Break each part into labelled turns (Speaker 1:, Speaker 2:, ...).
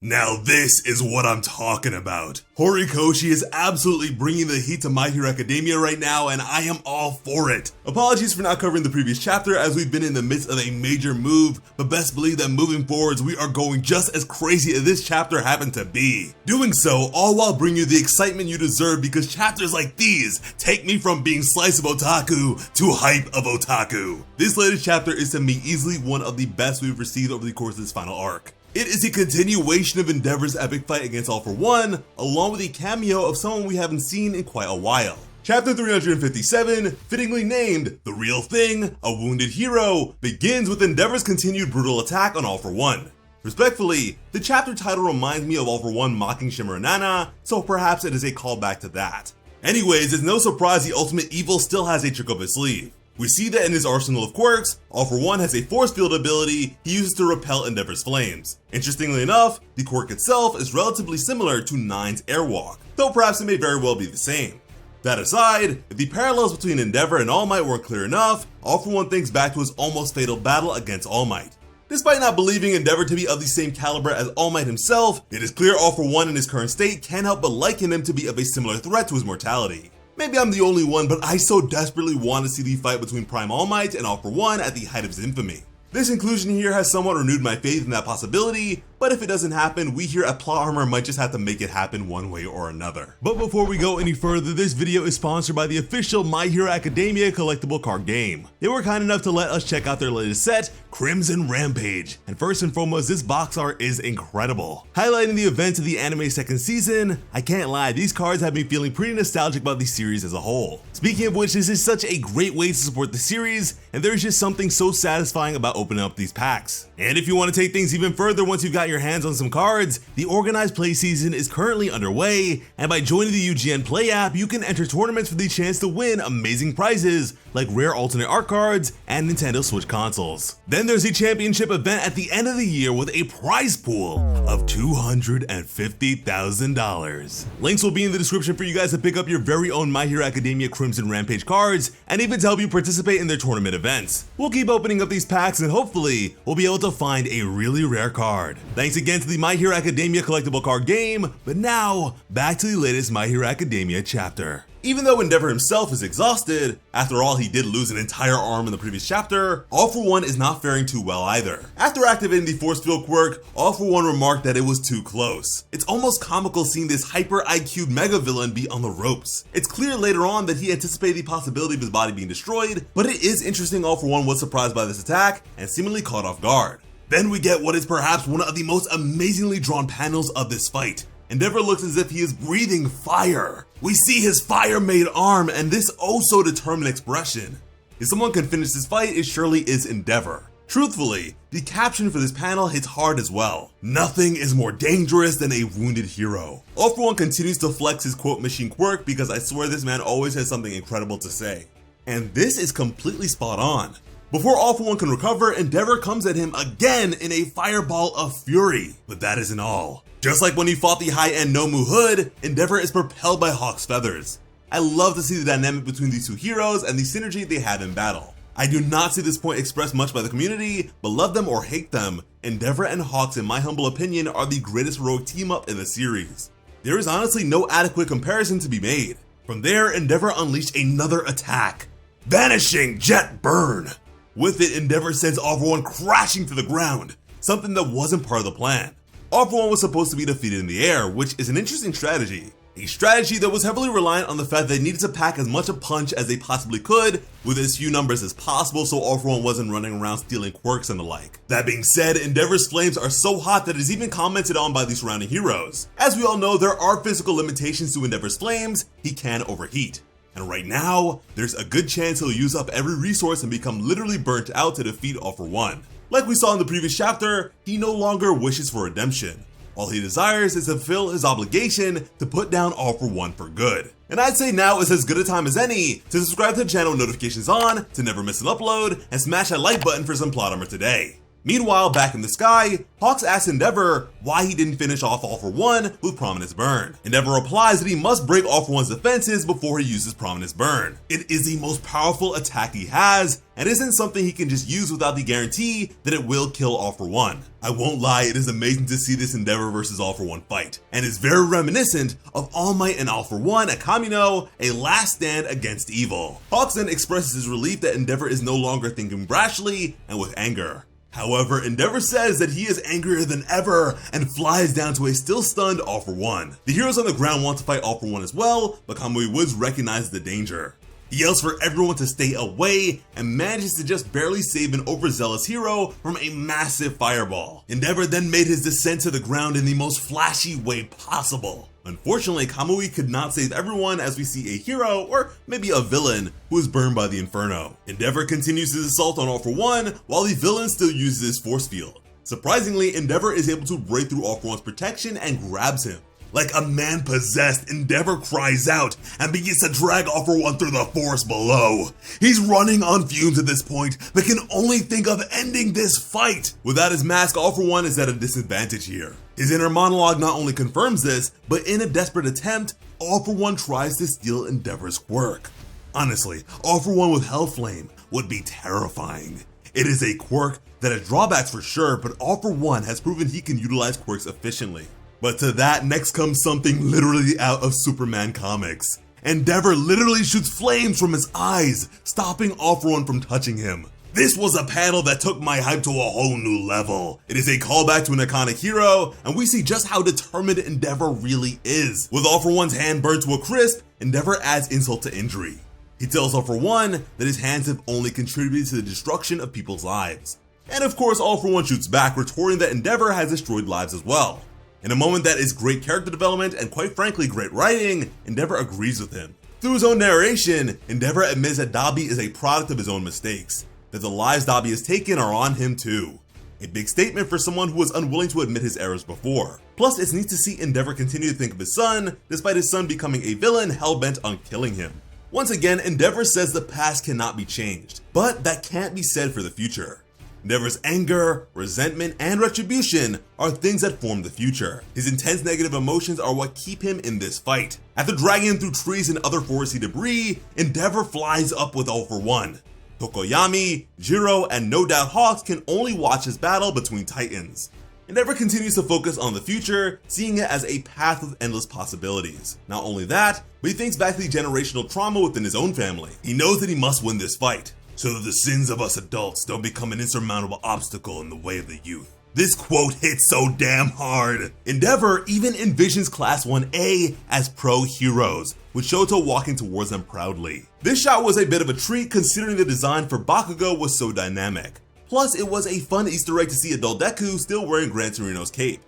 Speaker 1: Now this is what I'm talking about. Horikoshi is absolutely bringing the heat to My Hero Academia right now, and I am all for it. Apologies for not covering the previous chapter as we've been in the midst of a major move, but best believe that moving forwards we are going just as crazy as this chapter happened to be. Doing so all while bringing you the excitement you deserve, because chapters like these take me from being slice of otaku to hype of otaku. This latest chapter is to me easily one of the best we've received over the course of this final arc. It is a continuation of Endeavor's epic fight against All For One, along with a cameo of someone we haven't seen in quite a while. Chapter 357, fittingly named The Real Thing, A Wounded Hero, begins with Endeavor's continued brutal attack on All For One. Respectfully, the chapter title reminds me of All For One mocking Shimmer and Nana, so perhaps it is a callback to that. Anyways, it's no surprise the ultimate evil still has a trick up his sleeve. We see that in his arsenal of quirks, All For One has a force field ability he uses to repel Endeavor's flames. Interestingly enough, the quirk itself is relatively similar to Nine's Airwalk, though perhaps it may very well be the same. That aside, if the parallels between Endeavor and All Might weren't clear enough, All For One thinks back to his almost fatal battle against All Might. Despite not believing Endeavor to be of the same caliber as All Might himself, it is clear All For One in his current state can't help but liken him to be of a similar threat to his mortality. Maybe I'm the only one, but I so desperately want to see the fight between Prime All Might and All For One at the height of his infamy. This inclusion here has somewhat renewed my faith in that possibility, but if it doesn't happen, we here at Plot Armor might just have to make it happen one way or another. But before we go any further, this video is sponsored by the official My Hero Academia collectible card game. They were kind enough to let us check out their latest set, Crimson Rampage, and first and foremost, this box art is incredible. Highlighting the events of the anime second season, I can't lie, these cards have me feeling pretty nostalgic about the series as a whole. Speaking of which, this is such a great way to support the series, and there's just something so satisfying about opening up these packs. And if you want to take things even further once you've got your hands on some cards, the organized play season is currently underway, and by joining the UGN Play app, you can enter tournaments for the chance to win amazing prizes like rare alternate art cards and Nintendo Switch consoles. Then there's a championship event at the end of the year with a prize pool of $250,000. Links will be in the description for you guys to pick up your very own My Hero Academia Crimson Rampage cards, and even to help you participate in their tournament events. We'll keep opening up these packs and hopefully we'll be able to find a really rare card. Thanks again to the My Hero Academia collectible card game, but now back to the latest My Hero Academia chapter. Even though Endeavor himself is exhausted, after all he did lose an entire arm in the previous chapter, All For One is not faring too well either. After activating the force field quirk, All For One remarked that it was too close. It's almost comical seeing this hyper IQ'd mega villain be on the ropes. It's clear later on that he anticipated the possibility of his body being destroyed, but it is interesting All For One was surprised by this attack and seemingly caught off guard. Then we get what is perhaps one of the most amazingly drawn panels of this fight. Endeavor looks as if he is breathing fire. We see his fire-made arm and this oh so determined expression. If someone can finish this fight, it surely is Endeavor. Truthfully, the caption for this panel hits hard as well. Nothing is more dangerous than a wounded hero. All For One continues to flex his quote machine quirk because I swear this man always has something incredible to say. And this is completely spot on. Before All For One can recover, Endeavor comes at him again in a fireball of fury. But that isn't all. Just like when he fought the high-end Nomu Hood, Endeavor is propelled by Hawk's feathers. I love to see the dynamic between these two heroes and the synergy they have in battle. I do not see this point expressed much by the community, but love them or hate them, Endeavor and Hawks in my humble opinion are the greatest heroic team-up in the series. There is honestly no adequate comparison to be made. From there, Endeavor unleashed another attack. Vanishing Jet Burn! With it, Endeavor sends All For One crashing to the ground, something that wasn't part of the plan. All For One was supposed to be defeated in the air, which is an interesting strategy. A strategy that was heavily reliant on the fact they needed to pack as much a punch as they possibly could with as few numbers as possible so All For One wasn't running around stealing quirks and the like. That being said, Endeavor's flames are so hot that it is even commented on by the surrounding heroes. As we all know, there are physical limitations to Endeavor's flames, he can overheat. And right now, there's a good chance he'll use up every resource and become literally burnt out to defeat All For One. Like we saw in the previous chapter, he no longer wishes for redemption. All he desires is to fulfill his obligation to put down All For One for good. And I'd say now is as good a time as any to subscribe to the channel with notifications on to never miss an upload and smash that like button for some plot armor today. Meanwhile, back in the sky, Hawks asks Endeavor why he didn't finish off All For One with Prominence Burn. Endeavor replies that he must break All For One's defenses before he uses Prominence Burn. It is the most powerful attack he has, and isn't something he can just use without the guarantee that it will kill All For One. I won't lie, it is amazing to see this Endeavor versus All For One fight, and is very reminiscent of All Might and All For One at Kamino, a last stand against evil. Hawks then expresses his relief that Endeavor is no longer thinking brashly and with anger. However, Endeavor says that he is angrier than ever and flies down to a still stunned All For One. The heroes on the ground want to fight All For One as well, but Kamui Woods recognizes the danger. He yells for everyone to stay away and manages to just barely save an overzealous hero from a massive fireball. Endeavor then made his descent to the ground in the most flashy way possible. Unfortunately, Kamui could not save everyone as we see a hero, or maybe a villain, who is burned by the Inferno. Endeavor continues his assault on All For One, while the villain still uses his force field. Surprisingly, Endeavor is able to break through All For One's protection and grabs him. Like a man possessed, Endeavor cries out and begins to drag All For One through the forest below. He's running on fumes at this point, but can only think of ending this fight. Without his mask, All For One is at a disadvantage here. His inner monologue not only confirms this, but in a desperate attempt, All For One tries to steal Endeavor's quirk. Honestly, All For One with Hellflame would be terrifying. It is a quirk that has drawbacks for sure, but All For One has proven he can utilize quirks efficiently. But to that, next comes something literally out of Superman comics. Endeavor literally shoots flames from his eyes, stopping All For One from touching him. This was a panel that took my hype to a whole new level. It is a callback to an iconic hero, and we see just how determined Endeavor really is. With All For One's hand burned to a crisp, Endeavor adds insult to injury. He tells All For One that his hands have only contributed to the destruction of people's lives. And of course, All For One shoots back, retorting that Endeavor has destroyed lives as well. In a moment that is great character development and quite frankly great writing, Endeavor agrees with him. Through his own narration, Endeavor admits that Dabi is a product of his own mistakes, that the lives Dabi has taken are on him too. A big statement for someone who was unwilling to admit his errors before. Plus, it's neat to see Endeavor continue to think of his son, despite his son becoming a villain hell-bent on killing him. Once again, Endeavor says the past cannot be changed, but that can't be said for the future. Endeavor's anger, resentment, and retribution are things that form the future. His intense negative emotions are what keep him in this fight. After dragging him through trees and other foresty debris, Endeavor flies up with All For One. Tokoyami, Jiro, and no doubt Hawks can only watch his battle between titans. Endeavor continues to focus on the future, seeing it as a path with endless possibilities. Not only that, but he thinks back to the generational trauma within his own family. He knows that he must win this fight, so that the sins of us adults don't become an insurmountable obstacle in the way of the youth. This quote hits so damn hard. Endeavor even envisions Class 1A as pro-heroes, with Shoto walking towards them proudly. This shot was a bit of a treat considering the design for Bakugo was so dynamic. Plus, it was a fun Easter egg to see adult Deku still wearing Gran Torino's cape.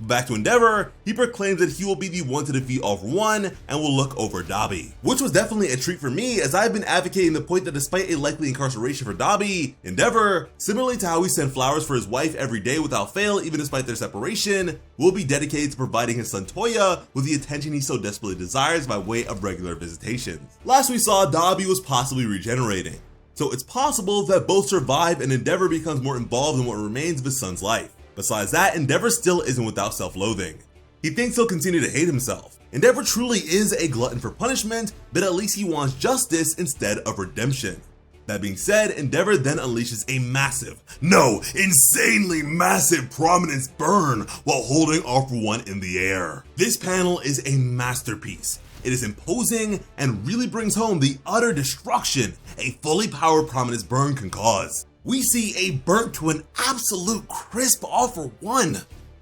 Speaker 1: Back to Endeavor, he proclaims that he will be the one to defeat All For One and will look over Dabi. Which was definitely a treat for me, as I've been advocating the point that despite a likely incarceration for Dabi, Endeavor, similarly to how he sent flowers for his wife every day without fail even despite their separation, will be dedicated to providing his son Toya with the attention he so desperately desires by way of regular visitations. Last we saw, Dabi was possibly regenerating, so it's possible that both survive and Endeavor becomes more involved in what remains of his son's life. Besides that, Endeavor still isn't without self-loathing. He thinks he'll continue to hate himself. Endeavor truly is a glutton for punishment, but at least he wants justice instead of redemption. That being said, Endeavor then unleashes a massive, no, insanely massive Prominence burn while holding All For One in the air. This panel is a masterpiece. It is imposing and really brings home the utter destruction a fully powered Prominence burn can cause. We see a burnt to an absolute crisp All For One.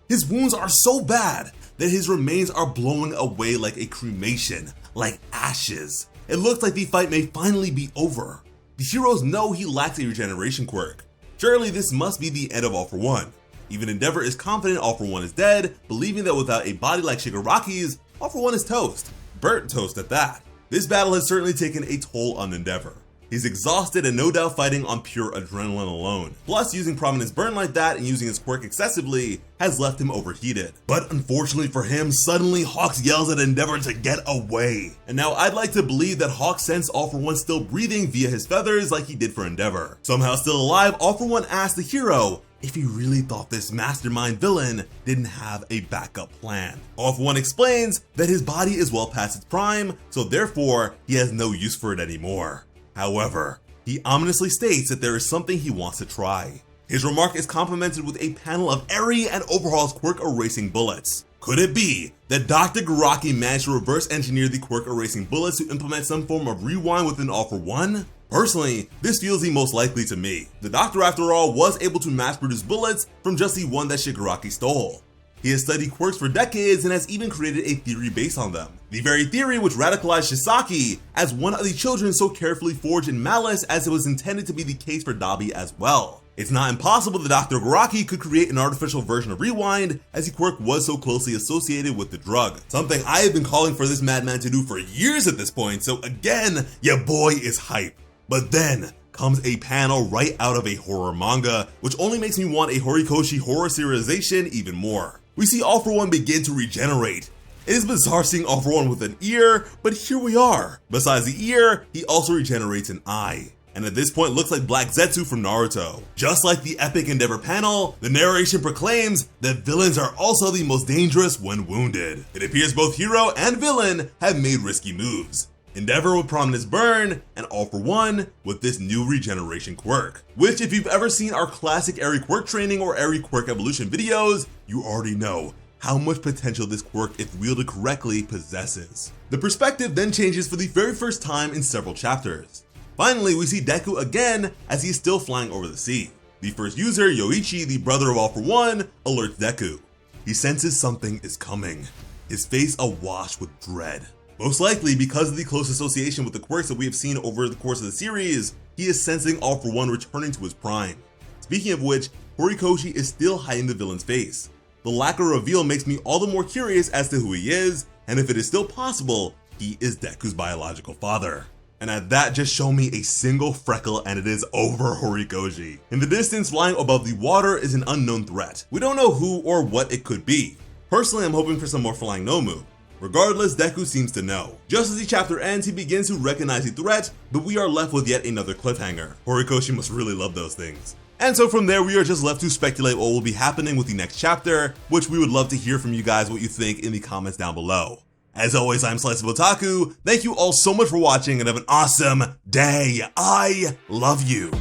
Speaker 1: His wounds are so bad that his remains are blowing away like a cremation, like ashes. It looks like the fight may finally be over. The heroes know he lacks a regeneration quirk. Surely this must be the end of All For One. Even Endeavor is confident All For One is dead, believing that without a body like Shigaraki's, All For One is toast. Burnt toast at that. This battle has certainly taken a toll on Endeavor. He's exhausted and no doubt fighting on pure adrenaline alone. Plus, using Prominence burn like that and using his quirk excessively has left him overheated. But unfortunately for him, suddenly Hawks yells at Endeavor to get away. And now I'd like to believe that Hawks sensed All For One still breathing via his feathers like he did for Endeavor. Somehow still alive, All For One asks the hero if he really thought this mastermind villain didn't have a backup plan. All for One explains that his body is well past its prime, so therefore he has no use for it anymore. However, he ominously states that there is something he wants to try. His remark is complemented with a panel of airy and overhauls Quirk erasing bullets. Could it be that Dr. Garaki managed to reverse engineer the Quirk erasing bullets to implement some form of rewind within All for One? Personally, this feels the most likely to me. The Doctor, after all, was able to mass produce bullets from just the one that Shigaraki stole. He has studied quirks for decades and has even created a theory based on them. The very theory which radicalized Shisaki as one of the children so carefully forged in malice, as it was intended to be the case for Dabi as well. It's not impossible that Dr. Garaki could create an artificial version of Rewind, as the quirk was so closely associated with the drug. Something I have been calling for this madman to do for years at this point, so again, your boy is hype. But then comes a panel right out of a horror manga, which only makes me want a Horikoshi horror serialization even more. We see All for One begin to regenerate. It is bizarre seeing All for One with an ear, but here we are. Besides the ear, he also regenerates an eye. And at this point looks like Black Zetsu from Naruto. Just like the epic Endeavor panel, the narration proclaims that villains are also the most dangerous when wounded. It appears both hero and villain have made risky moves. Endeavor with Prominence burn, and All for One with this new regeneration quirk. Which, if you've ever seen our classic Eri quirk training or Eri quirk evolution videos, you already know how much potential this quirk, if wielded correctly, possesses. The perspective then changes for the very first time in several chapters. Finally, we see Deku again as he is still flying over the sea. The first user, Yoichi, the brother of All for One, alerts Deku. He senses something is coming, his face awash with dread. Most likely because of the close association with the quirks that we have seen over the course of the series, he is sensing All for One returning to his prime. Speaking of which, Horikoshi is still hiding the villain's face. The lack of reveal makes me all the more curious as to who he is, and if it is still possible, he is Deku's biological father. And at that, just show me a single freckle and it is over Horikoshi. In the distance, flying above the water is an unknown threat. We don't know who or what it could be. Personally, I'm hoping for some more flying Nomu. Regardless, Deku seems to know. Just as the chapter ends, he begins to recognize the threat, but we are left with yet another cliffhanger. Horikoshi must really love those things. And so from there, we are just left to speculate what will be happening with the next chapter, which we would love to hear from you guys what you think in the comments down below. As always, I'm Slice of Otaku. Thank you all so much for watching and have an awesome day. I love you.